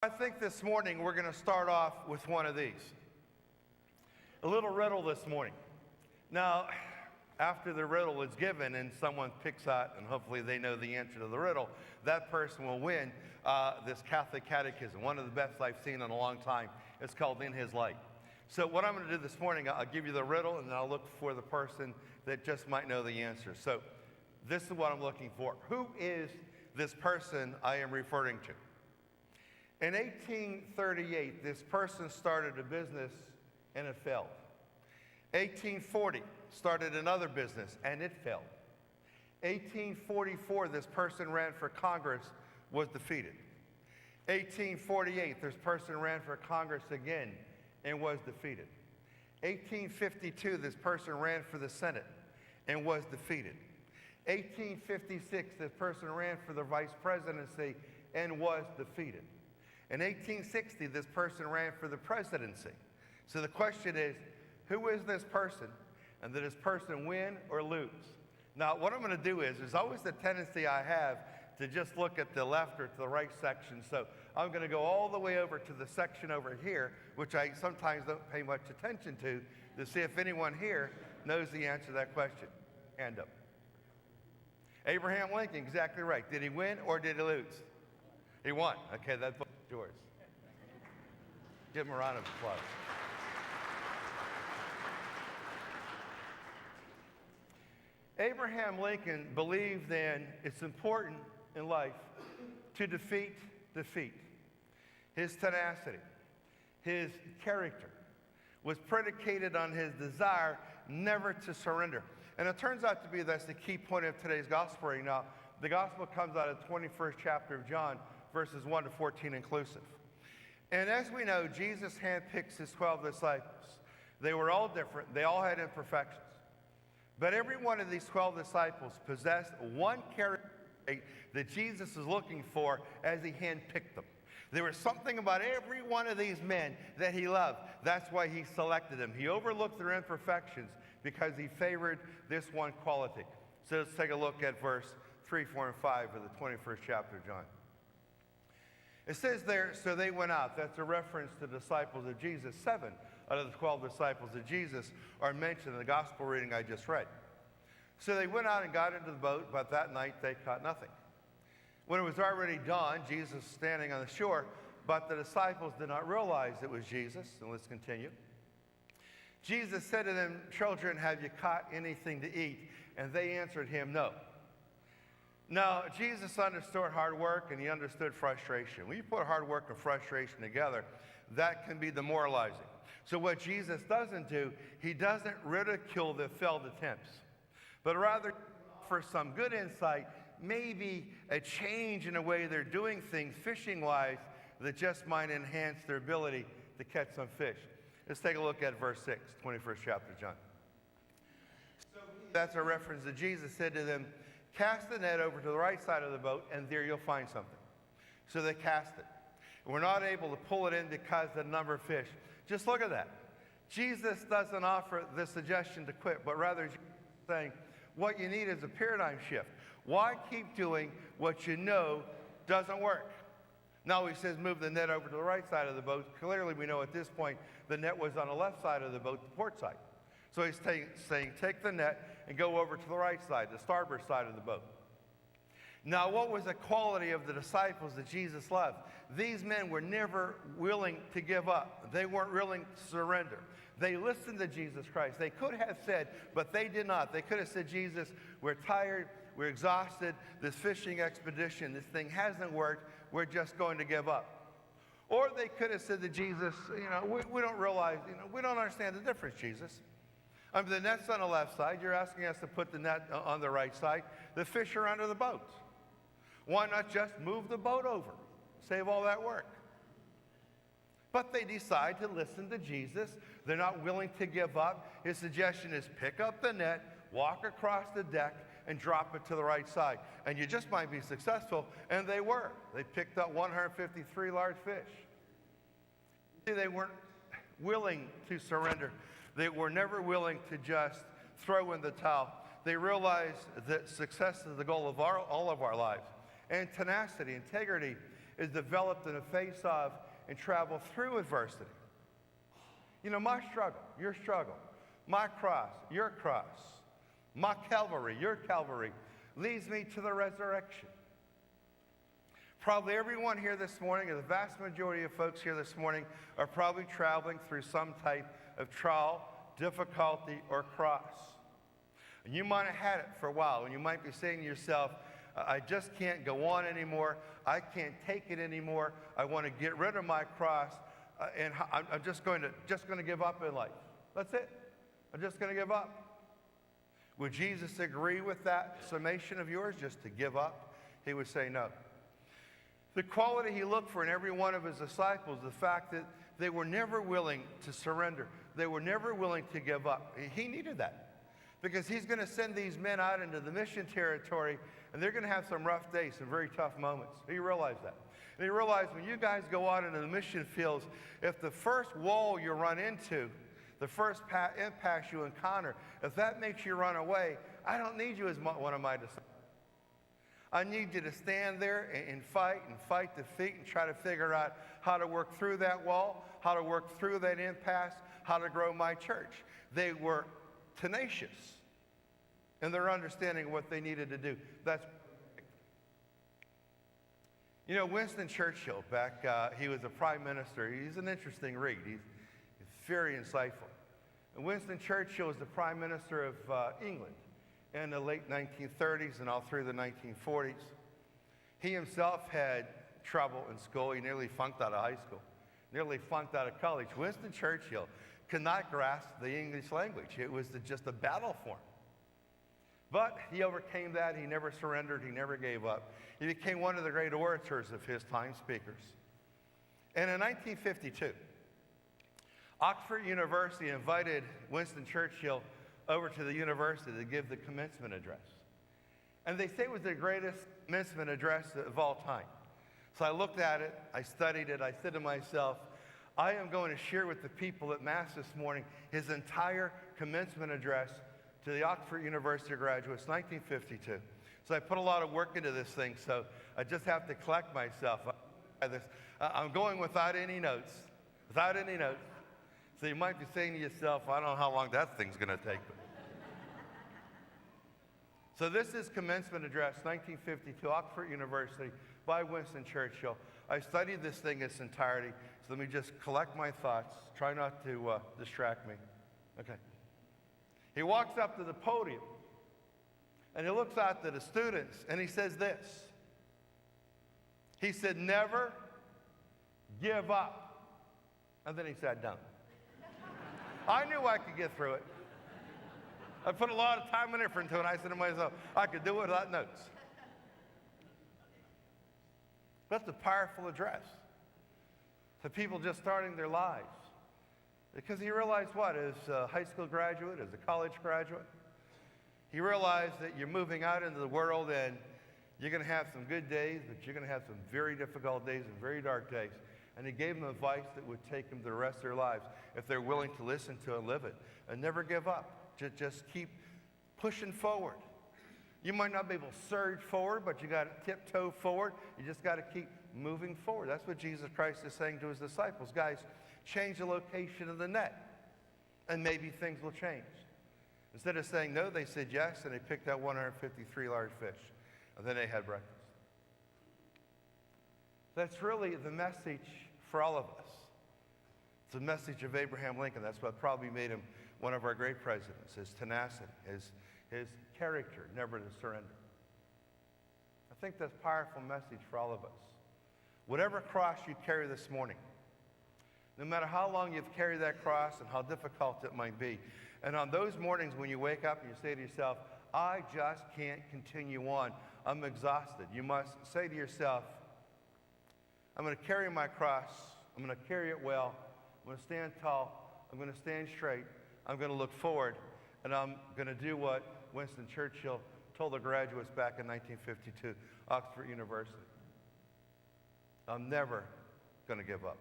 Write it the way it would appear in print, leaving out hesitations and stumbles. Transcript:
I think this morning we're going to start off with one of these. A little riddle this morning. Now, after the riddle is given and someone picks out, and hopefully they know the answer to the riddle, that person will win this Catholic Catechism, one of the best I've seen in a long time. It's called In His Light. So what I'm going to do this morning, I'll give you the riddle, and then I'll look for the person that just might know the answer. So this is what I'm looking for. Who is this person I am referring to? In 1838, this person started a business and it failed. 1840, started another business and it failed. 1844, this person ran for Congress, was defeated. 1848, this person ran for Congress again and was defeated. 1852, this person ran for the Senate and was defeated. 1856, this person ran for the vice presidency and was defeated. In 1860, this person ran for the presidency. So the question is, who is this person? And did this person win or lose? Now, what I'm going to do is, there's always the tendency I have to just look at the left or to the right section. So I'm going to go all the way over to the section over here, which I sometimes don't pay much attention to see if anyone here knows the answer to that question. Hand up. Abraham Lincoln, exactly right. Did he win or did he lose? He won. Okay, that's yours. Give him a round of applause. Abraham Lincoln believed it's important in life to defeat defeat. His tenacity, his character was predicated on his desire never to surrender. And it turns out to be that's the key point of today's gospel reading. Now, the gospel comes out of the 21st chapter of John, verses 1 to 14 inclusive. And as we know, Jesus handpicks his 12 disciples. They were all different. They all had imperfections. But every one of these 12 disciples possessed one character that Jesus is looking for as he handpicked them. There was something about every one of these men that he loved. That's why he selected them. He overlooked their imperfections because he favored this one quality. So let's take a look at verse 3, 4, and 5 of the 21st chapter of John. It says there, so they went out. That's a reference to the disciples of Jesus. 7 out of the 12 disciples of Jesus are mentioned in the gospel reading I just read. So they went out and got into the boat, but that night they caught nothing. When it was already dawn, Jesus was standing on the shore, but the disciples did not realize it was Jesus. And let's continue. Jesus said to them, "Children, have you caught anything to eat?" And they answered him, "No." Now, Jesus understood hard work and he understood frustration. When you put hard work and frustration together, that can be demoralizing. So what Jesus doesn't do, he doesn't ridicule the failed attempts, but rather for some good insight, maybe a change in the way they're doing things fishing-wise that just might enhance their ability to catch some fish. Let's take a look at verse 6, 21st chapter of John. So that's a reference that Jesus said to them, "Cast the net over to the right side of the boat, and there you'll find something." So they cast it. We're not able to pull it in because of the number of fish. Just look at that. Jesus doesn't offer the suggestion to quit, but rather saying, what you need is a paradigm shift. Why keep doing what you know doesn't work? Now he says move the net over to the right side of the boat. Clearly we know at this point the net was on the left side of the boat, the port side. So he's saying take the net and go over to the right side, the starboard side of the boat. Now what was the quality of the disciples that Jesus loved? These men were never willing to give up. They weren't willing to surrender. They listened to Jesus Christ. They could have said, but they did not. They could have said, "Jesus, we're tired, we're exhausted, this fishing expedition, this thing hasn't worked, we're just going to give up." Or they could have said to Jesus, we don't realize, we don't understand the difference, Jesus. I mean, the net's on the left side. You're asking us to put the net on the right side. The fish are under the boat. Why not just move the boat over? Save all that work. But they decide to listen to Jesus. They're not willing to give up. His suggestion is pick up the net, walk across the deck, and drop it to the right side. And you just might be successful. And they were. They picked up 153 large fish. See, they weren't willing to surrender. They were never willing to just throw in the towel. They realized that success is the goal of all of our lives. And tenacity, integrity, is developed in the face of and travel through adversity. You know, my struggle, your struggle, my cross, your cross, my Calvary, your Calvary, leads me to the resurrection. Probably everyone here this morning, or the vast majority of folks here this morning, are probably traveling through some type of trial, difficulty, or cross. And you might have had it for a while, and you might be saying to yourself, I just can't go on anymore. I can't take it anymore. I want to get rid of my cross, and I'm just going to give up in life. That's it. I'm just going to give up. Would Jesus agree with that summation of yours, just to give up? He would say no. The quality he looked for in every one of his disciples, the fact that they were never willing to surrender. They were never willing to give up. He needed that, because he's going to send these men out into the mission territory, and they're going to have some rough days, some very tough moments. He realized that. And he realized when you guys go out into the mission fields, if the first wall you run into, the first impasse you encounter, if that makes you run away, I don't need you as one of my disciples. I need you to stand there and fight defeat, and try to figure out how to work through that wall, how to work through that impasse, how to grow my church. They were tenacious in their understanding of what they needed to do. You know, Winston Churchill, he was a prime minister. He's an interesting read. He's very insightful. And Winston Churchill was the prime minister of England in the late 1930s and all through the 1940s. He himself had trouble in school. He nearly flunked out of high school, nearly flunked out of college. Winston Churchill could not grasp the English language. It was just a battle for him. But he overcame that. He never surrendered. He never gave up. He became one of the great orators of his time, speakers. And in 1952, Oxford University invited Winston Churchill over to the university to give the commencement address. And they say it was the greatest commencement address of all time. So I looked at it, I studied it, I said to myself, I am going to share with the people at Mass this morning his entire commencement address to the Oxford University graduates, 1952. So I put a lot of work into this thing, so I just have to collect myself. I'm going without any notes, So you might be saying to yourself, I don't know how long that thing's going to take. So this is commencement address, 1952, Oxford University, by Winston Churchill. I studied this thing in its entirety, so let me just collect my thoughts. Try not to distract me. Okay. He walks up to the podium, and he looks out to the students, and he says this. He said, never give up. And then he sat down. I knew I could get through it. I put a lot of time and effort into it, and I said to myself, I could do it without notes. That's a powerful address to people just starting their lives. Because he realized what? As a high school graduate, as a college graduate, he realized that you're moving out into the world, and you're going to have some good days, but you're going to have some very difficult days and very dark days. And he gave them advice that would take them the rest of their lives if they're willing to listen to and live it. And never give up. Just keep pushing forward. You might not be able to surge forward, but you got to tiptoe forward. You just got to keep moving forward. That's what Jesus Christ is saying to his disciples. Guys, change the location of the net, and maybe things will change. Instead of saying no, they said yes, and they picked out 153 large fish. And then they had breakfast. That's really the message for all of us. It's the message of Abraham Lincoln. That's what probably made him one of our great presidents, his tenacity, his character, never to surrender. I think that's a powerful message for all of us. Whatever cross you carry this morning, no matter how long you've carried that cross and how difficult it might be, and on those mornings when you wake up and you say to yourself, I just can't continue on, I'm exhausted, you must say to yourself, I'm going to carry my cross, I'm going to carry it well, I'm going to stand tall, I'm going to stand straight, I'm going to look forward, and I'm going to do what Winston Churchill told the graduates back in 1952, Oxford University. I'm never going to give up.